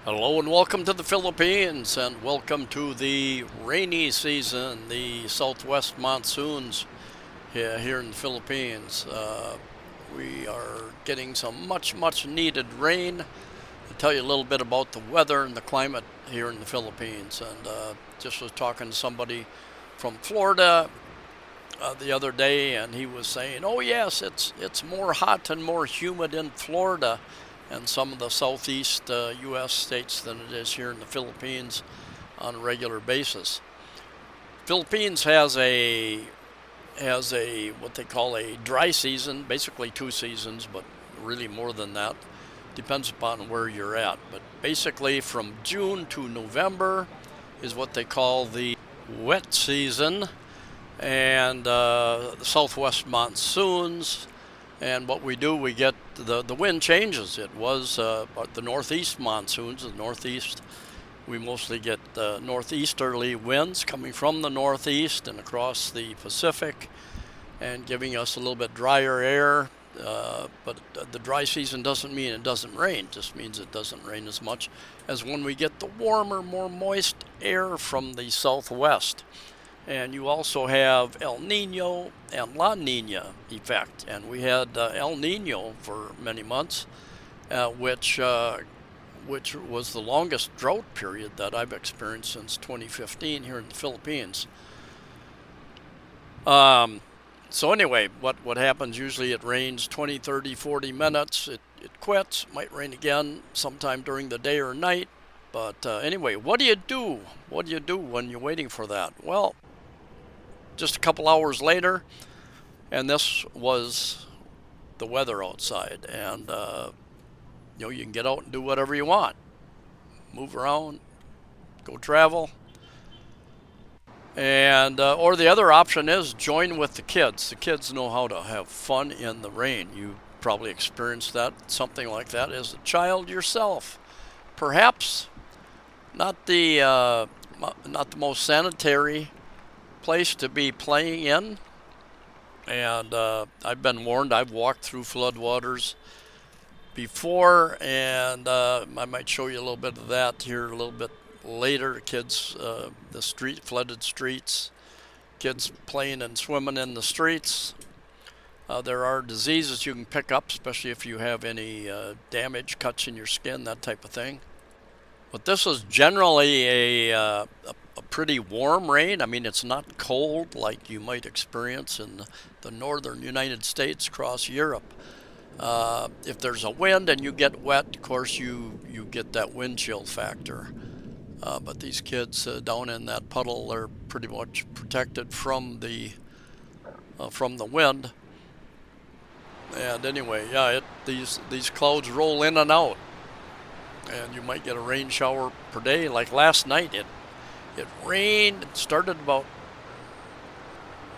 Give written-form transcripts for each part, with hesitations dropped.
Hello and welcome to the Philippines, and welcome to the rainy season, the southwest monsoons here in the Philippines. We are getting some much needed rain. I'll tell you a little bit about the weather and the climate here in the Philippines. And just was talking to somebody from Florida the other day, and he was saying, "Oh yes, it's more hot and more humid in Florida and some of the southeast U.S. states than it is here in the Philippines on a regular basis." Philippines has a what they call a dry season, basically two seasons, but really more than that. Depends upon where you're at. But basically, from June to November is what they call the wet season, and the southwest monsoons. And what we do, we get the wind changes. It was the northeast monsoons. The northeast, we mostly get northeasterly winds coming from the northeast and across the Pacific, and giving us a little bit drier air. But the dry season doesn't mean it doesn't rain. It just means it doesn't rain as much as when we get the warmer, more moist air from the southwest. And you also have El Nino and La Nina effect. And we had El Nino for many months, which was the longest drought period that I've experienced since 2015 here in the Philippines. Um, so anyway, what happens usually, it rains 20, 30, 40 minutes. It quits. Might rain again sometime during the day or night. But anyway, what do you do? What do you do when you're waiting for that? Well, just a couple hours later, and this was the weather outside, and you can get out and do whatever you want, move around, go travel, and or the other option is join with the kids. The kids know how to have fun in the rain. You probably experienced something like that as a child yourself. Perhaps not the not the most sanitary place to be playing in. And I've been warned. I've walked through floodwaters before, and I might show you a little bit of that here a little bit later. Kids, the flooded streets, kids playing and swimming in the streets. There are diseases you can pick up, especially if you have any damage, cuts in your skin, that type of thing. But this is generally a pretty warm rain. I mean, it's not cold like you might experience in the northern United States across Europe. If there's a wind and you get wet, of course you get that wind chill factor. But these kids down in that puddle are pretty much protected from the wind. And anyway, yeah, these clouds roll in and out, and you might get a rain shower per day. Like last night, it rained. It started about,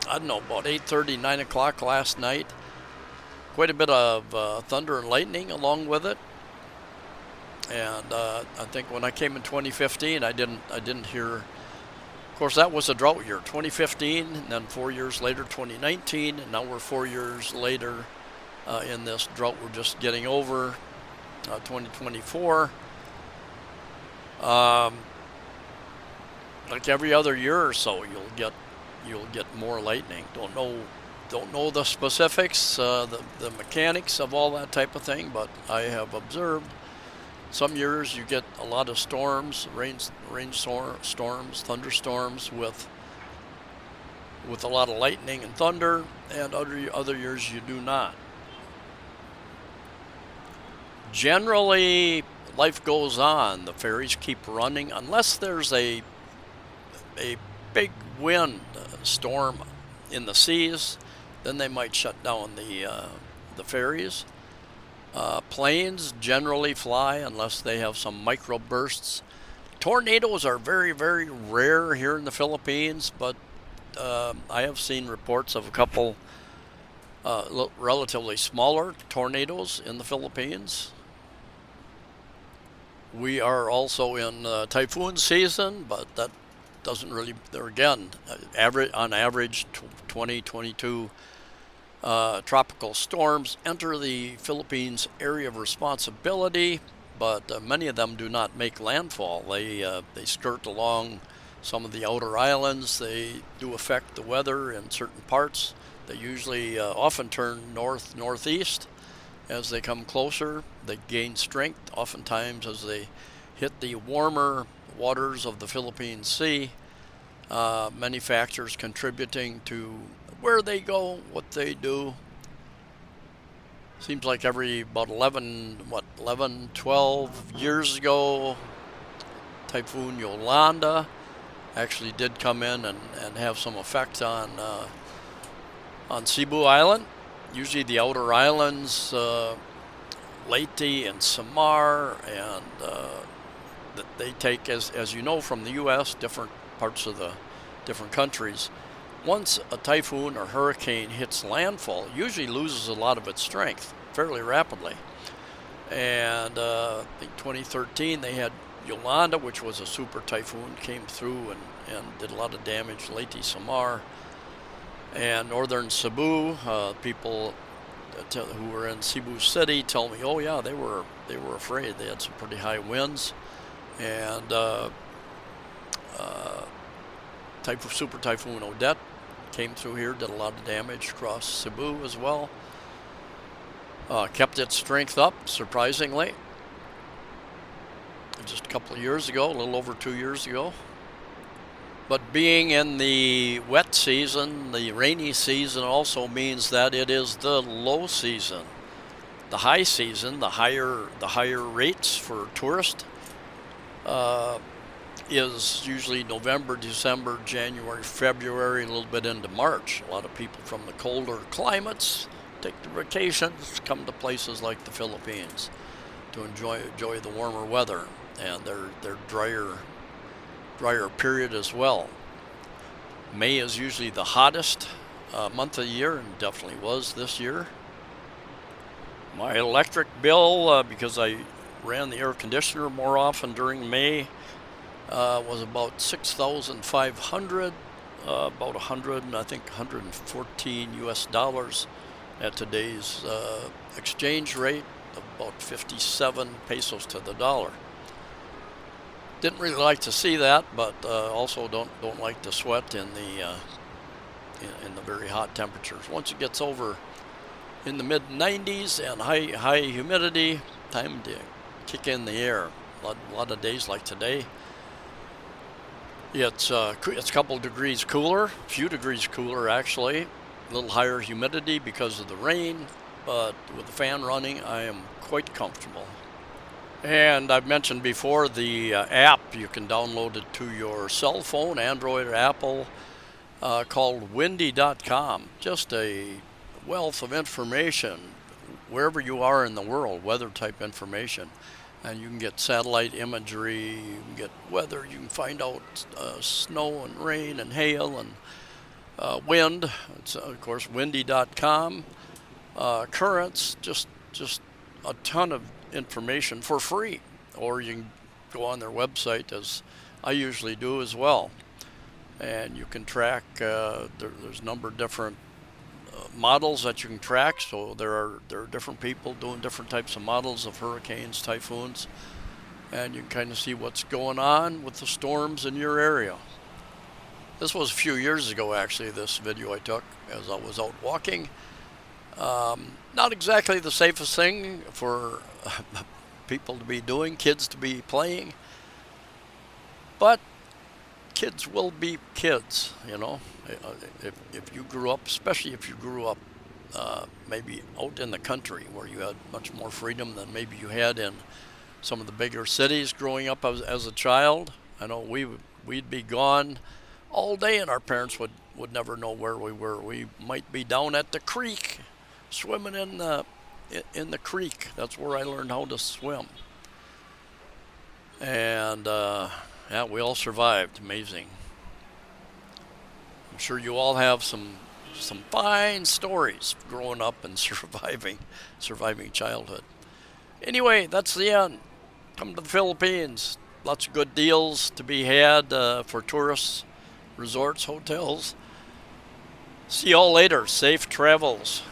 I don't know, about 8:30, 9 o'clock last night. Quite a bit of thunder and lightning along with it. And I think when I came in 2015, I didn't hear. Of course, that was a drought year, 2015, and then 4 years later, 2019, and now we're 4 years later in this drought we're just getting over, 2024. Um, like every other year or so, you'll get more lightning. Don't know the specifics, the mechanics of all that type of thing, but I have observed some years you get a lot of storms, storms, thunderstorms with a lot of lightning and thunder, and other years you do not. Generally, life goes on. The ferries keep running unless there's a big wind storm in the seas. Then they might shut down the ferries. Planes generally fly unless they have some microbursts. Tornadoes are very rare here in the Philippines, but I have seen reports of a couple relatively smaller tornadoes in the Philippines. We are also in typhoon season, but that doesn't really. There again, on average, 2022 tropical storms enter the Philippines area of responsibility, but many of them do not make landfall. They skirt along some of the outer islands. They do affect the weather in certain parts. They usually often turn northeast as they come closer. They gain strength oftentimes as they hit the warmer waters of the Philippine Sea. Many factors contributing to where they go, what they do. Seems like every about 12 years ago, Typhoon Yolanda actually did come in and have some effect on Cebu Island. Usually the outer islands, Leyte and Samar, and they take, as you know from the U.S., different parts of the different countries. Once a typhoon or hurricane hits landfall, it usually loses a lot of its strength fairly rapidly. And I think 2013 they had Yolanda, which was a super typhoon, came through and did a lot of damage. Leyte, Samar, and northern Cebu. People who were in Cebu City tell me, oh yeah, they were afraid. They had some pretty high winds, and Super Typhoon Odette came through here, did a lot of damage across Cebu as well. Kept its strength up, surprisingly. Just a couple of years ago, a little over 2 years ago. But being in the wet season, the rainy season also means that it is the low season. The high season, the higher rates for tourists, is usually November, December, January, February, a little bit into March. A lot of people from the colder climates take their vacations, come to places like the Philippines to enjoy the warmer weather and their drier period as well. May is usually the hottest month of the year, and definitely was this year. My electric bill, because I ran the air conditioner more often during May, was about $6,500, about 114 US dollars at today's exchange rate, about 57 pesos to the dollar. Didn't really like to see that, but also don't like to sweat in the very hot temperatures. Once it gets over in the mid 90s and high humidity, time to kick in the air. A lot of days like today, it's a couple degrees cooler, a few degrees cooler actually, a little higher humidity because of the rain, but with the fan running, I am quite comfortable. And I've mentioned before the app, you can download it to your cell phone, Android or Apple, called windy.com. Just a wealth of information wherever you are in the world, weather type information. And you can get satellite imagery, you can get weather, you can find out snow and rain and hail and wind. It's of course windy.com. Currents, just a ton of information for free, or you can go on their website, as I usually do as well, and you can track. There's a number of different models that you can track. So there are different people doing different types of models of hurricanes, typhoons, and you can kind of see what's going on with the storms in your area. This was a few years ago, actually. This video I took as I was out walking. Not exactly the safest thing for people to be doing, kids to be playing, but kids will be kids, you know. If you grew up, especially if you grew up maybe out in the country where you had much more freedom than maybe you had in some of the bigger cities growing up as a child. I know we'd be gone all day and our parents would never know where we were. We might be down at the creek, swimming in the creek. That's where I learned how to swim. And yeah, we all survived. Amazing. I'm sure you all have some fine stories growing up and surviving childhood. Anyway, that's the end. Come to the Philippines. Lots of good deals to be had for tourists, resorts, hotels. See you all later. Safe travels.